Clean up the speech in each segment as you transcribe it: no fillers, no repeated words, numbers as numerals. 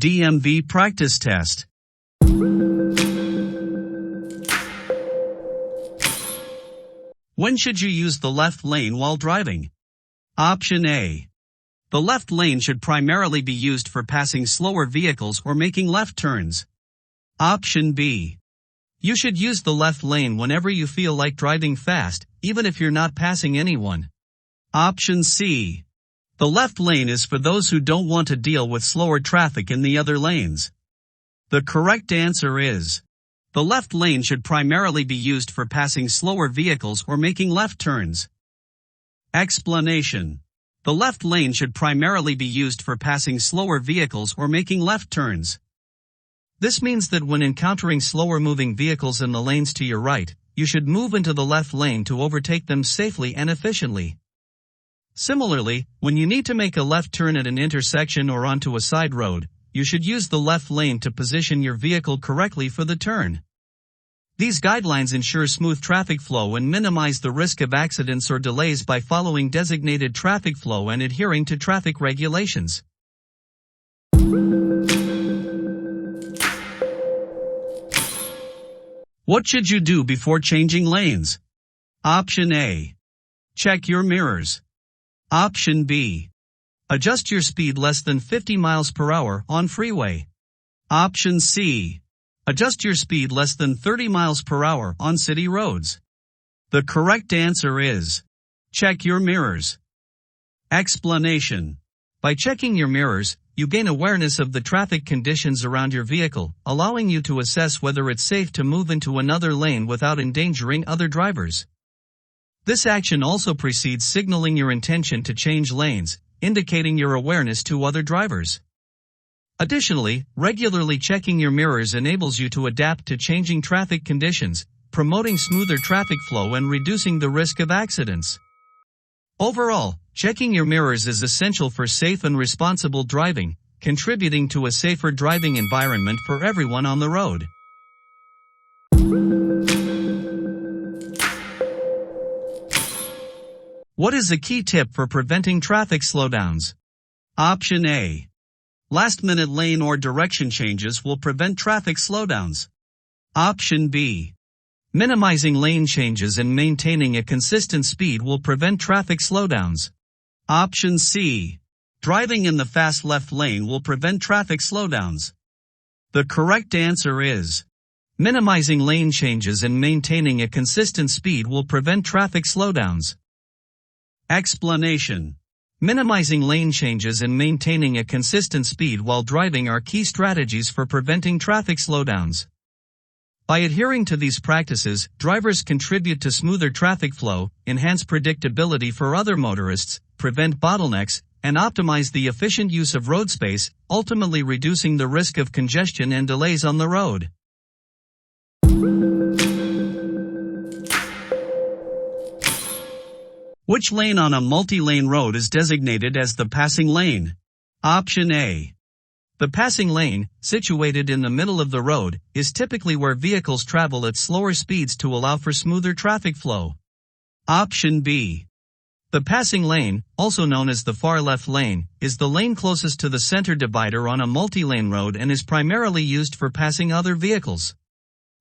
DMV Practice Test. When should you use the left lane while driving? Option A. The left lane should primarily be used for passing slower vehicles or making left turns. Option B. You should use the left lane whenever you feel like driving fast, even if you're not passing anyone. Option C. The left lane is for those who don't want to deal with slower traffic in the other lanes. The correct answer is: the left lane should primarily be used for passing slower vehicles or making left turns. Explanation: the left lane should primarily be used for passing slower vehicles or making left turns. This means that when encountering slower moving vehicles in the lanes to your right, you should move into the left lane to overtake them safely and efficiently. Similarly, when you need to make a left turn at an intersection or onto a side road, you should use the left lane to position your vehicle correctly for the turn. These guidelines ensure smooth traffic flow and minimize the risk of accidents or delays by following designated traffic flow and adhering to traffic regulations. What should you do before changing lanes? Option A. Check your mirrors. Option B. Adjust your speed less than 50 miles per hour on freeway. Option C. Adjust your speed less than 30 miles per hour on city roads. The correct answer is: check your mirrors. Explanation: by checking your mirrors, you gain awareness of the traffic conditions around your vehicle, allowing you to assess whether it's safe to move into another lane without endangering other drivers. This action also precedes signaling your intention to change lanes, indicating your awareness to other drivers. Additionally, regularly checking your mirrors enables you to adapt to changing traffic conditions, promoting smoother traffic flow and reducing the risk of accidents. Overall, checking your mirrors is essential for safe and responsible driving, contributing to a safer driving environment for everyone on the road. What is a key tip for preventing traffic slowdowns? Option A. Last-minute lane or direction changes will prevent traffic slowdowns. Option B. Minimizing lane changes and maintaining a consistent speed will prevent traffic slowdowns. Option C. Driving in the fast left lane will prevent traffic slowdowns. The correct answer is: minimizing lane changes and maintaining a consistent speed will prevent traffic slowdowns. Explanation: minimizing lane changes and maintaining a consistent speed while driving are key strategies for preventing traffic slowdowns. By adhering to these practices, drivers contribute to smoother traffic flow, enhance predictability for other motorists, prevent bottlenecks, and optimize the efficient use of road space, ultimately reducing the risk of congestion and delays on the road. Which lane on a multi-lane road is designated as the passing lane? Option A. The passing lane, situated in the middle of the road, is typically where vehicles travel at slower speeds to allow for smoother traffic flow. Option B. The passing lane, also known as the far left lane, is the lane closest to the center divider on a multi-lane road and is primarily used for passing other vehicles.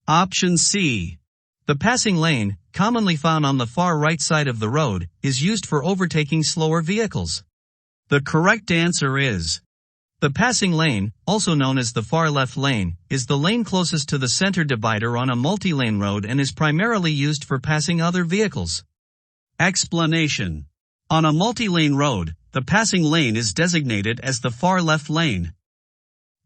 Option C. The passing lane, commonly found on the far right side of the road, is used for overtaking slower vehicles. The correct answer is: the passing lane, also known as the far left lane, is the lane closest to the center divider on a multi-lane road and is primarily used for passing other vehicles. Explanation: on a multi-lane road, the passing lane is designated as the far left lane.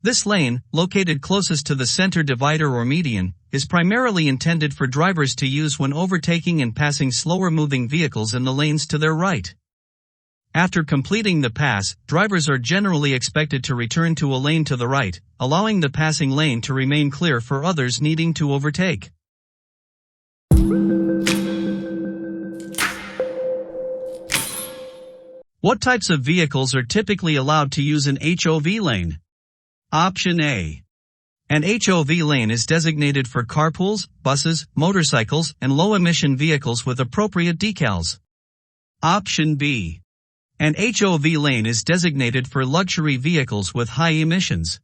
This lane, located closest to the center divider or median, is primarily intended for drivers to use when overtaking and passing slower-moving vehicles in the lanes to their right. After completing the pass, drivers are generally expected to return to a lane to the right, allowing the passing lane to remain clear for others needing to overtake. What types of vehicles are typically allowed to use an HOV lane? Option A. An HOV lane is designated for carpools, buses, motorcycles, and low-emission vehicles with appropriate decals. Option B. An HOV lane is designated for luxury vehicles with high emissions.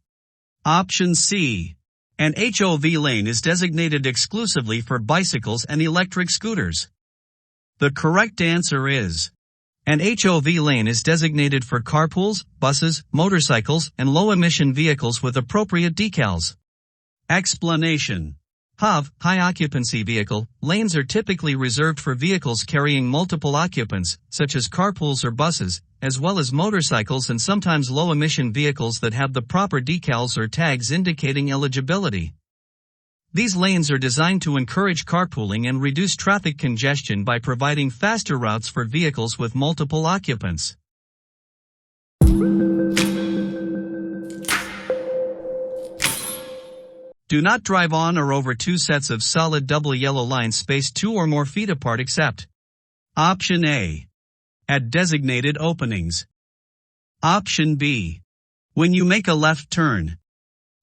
Option C. An HOV lane is designated exclusively for bicycles and electric scooters. The correct answer is an HOV lane is designated for carpools, buses, motorcycles, and low-emission vehicles with appropriate decals. Explanation. HOV, high-occupancy vehicle, lanes are typically reserved for vehicles carrying multiple occupants, such as carpools or buses, as well as motorcycles and sometimes low-emission vehicles that have the proper decals or tags indicating eligibility. These lanes are designed to encourage carpooling and reduce traffic congestion by providing faster routes for vehicles with multiple occupants. Do not drive on or over two sets of solid double yellow lines spaced 2 or more feet apart except Option A. At designated openings. Option B. When you make a left turn.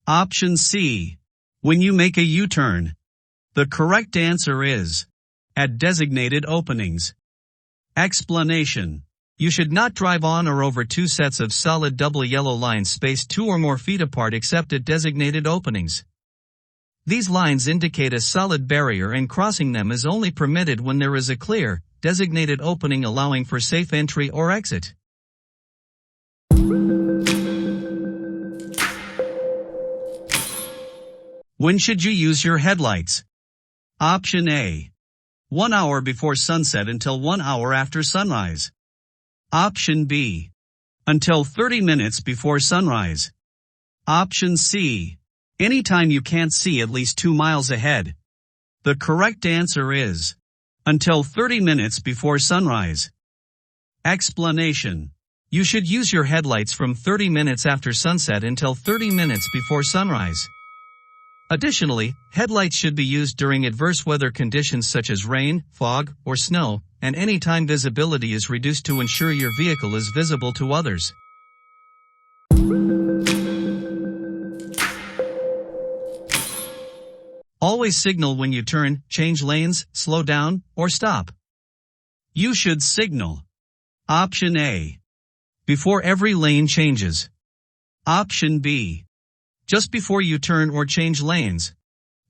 Option C. When you make a U-turn. The correct answer is at designated openings. Explanation. You should not drive on or over two sets of solid double yellow lines spaced 2 or more feet apart except at designated openings. These lines indicate a solid barrier and crossing them is only permitted when there is a clear, designated opening allowing for safe entry or exit. When should you use your headlights? Option A. 1 hour before sunset until 1 hour after sunrise. Option B. Until 30 minutes before sunrise. Option C. Anytime you can't see at least 2 miles ahead. The correct answer is until 30 minutes before sunrise. Explanation. You should use your headlights from 30 minutes after sunset until 30 minutes before sunrise. Additionally, headlights should be used during adverse weather conditions such as rain, fog, or snow, and any time visibility is reduced to ensure your vehicle is visible to others. Always signal when you turn, change lanes, slow down, or stop. You should signal. Option A. Before every lane changes. Option B. Just before you turn or change lanes.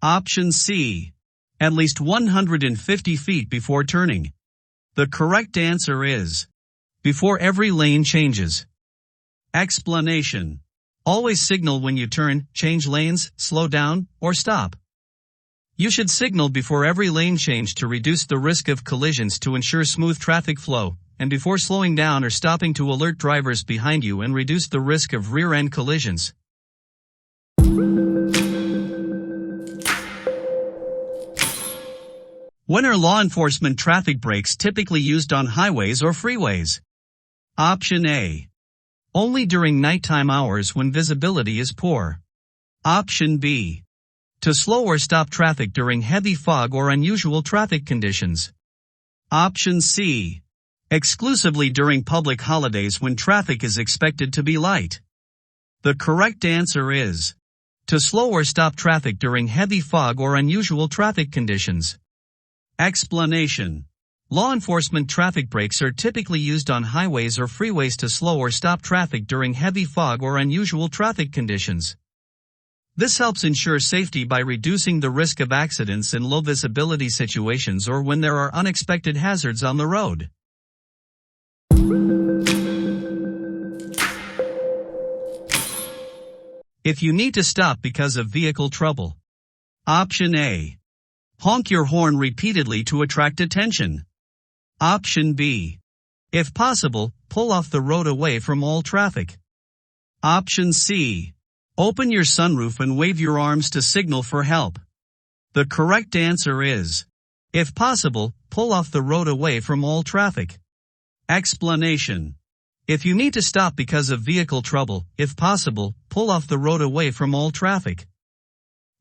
Option C. At least 150 feet before turning. The correct answer is before every lane changes. Explanation. Always signal when you turn, change lanes, slow down, or stop. You should signal before every lane change to reduce the risk of collisions to ensure smooth traffic flow, and before slowing down or stopping to alert drivers behind you and reduce the risk of rear-end collisions. When are law enforcement traffic brakes typically used on highways or freeways? Option A. Only during nighttime hours when visibility is poor. Option B. To slow or stop traffic during heavy fog or unusual traffic conditions. Option C. Exclusively during public holidays when traffic is expected to be light. The correct answer is to slow or stop traffic during heavy fog or unusual traffic conditions. Explanation. Law enforcement traffic brakes are typically used on highways or freeways to slow or stop traffic during heavy fog or unusual traffic conditions. This helps ensure safety by reducing the risk of accidents in low visibility situations or when there are unexpected hazards on the road. If you need to stop because of vehicle trouble. Option A. Honk your horn repeatedly to attract attention. Option B. If possible, pull off the road away from all traffic. Option C. Open your sunroof and wave your arms to signal for help. The correct answer is, if possible, pull off the road away from all traffic. Explanation. If you need to stop because of vehicle trouble, if possible, pull off the road away from all traffic.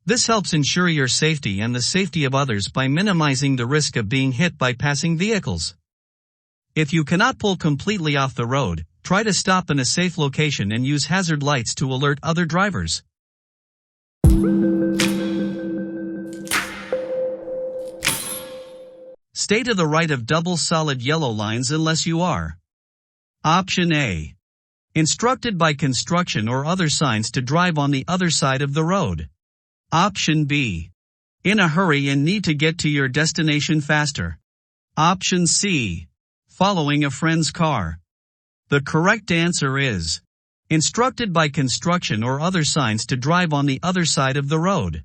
This helps ensure your safety and the safety of others by minimizing the risk of being hit by passing vehicles. If you cannot pull completely off the road, try to stop in a safe location and use hazard lights to alert other drivers. Stay to the right of double solid yellow lines unless you are. Option A. Instructed by construction or other signs to drive on the other side of the road. Option B. In a hurry and need to get to your destination faster. Option C. Following a friend's car. The correct answer is instructed by construction or other signs to drive on the other side of the road.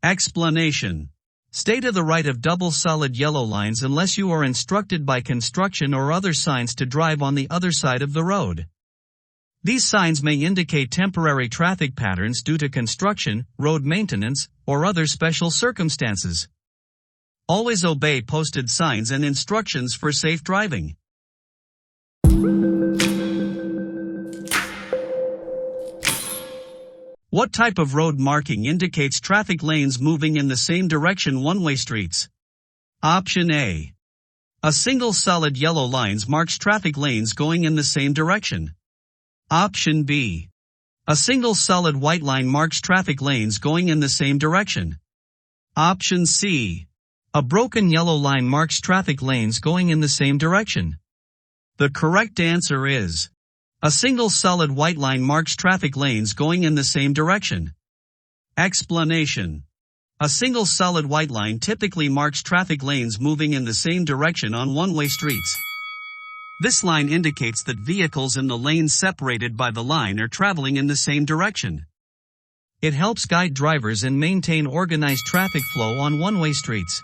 Explanation. Stay to the right of double solid yellow lines unless you are instructed by construction or other signs to drive on the other side of the road. These signs may indicate temporary traffic patterns due to construction, road maintenance, or other special circumstances. Always obey posted signs and instructions for safe driving. What type of road marking indicates traffic lanes moving in the same direction one-way streets? Option A. A single solid yellow lines marks traffic lanes going in the same direction. Option B. A single solid white line marks traffic lanes going in the same direction. Option C. A broken yellow line marks traffic lanes going in the same direction. The correct answer is a single solid white line marks traffic lanes going in the same direction. Explanation. A single solid white line typically marks traffic lanes moving in the same direction on one-way streets. This line indicates that vehicles in the lanes separated by the line are traveling in the same direction. It helps guide drivers and maintain organized traffic flow on one-way streets.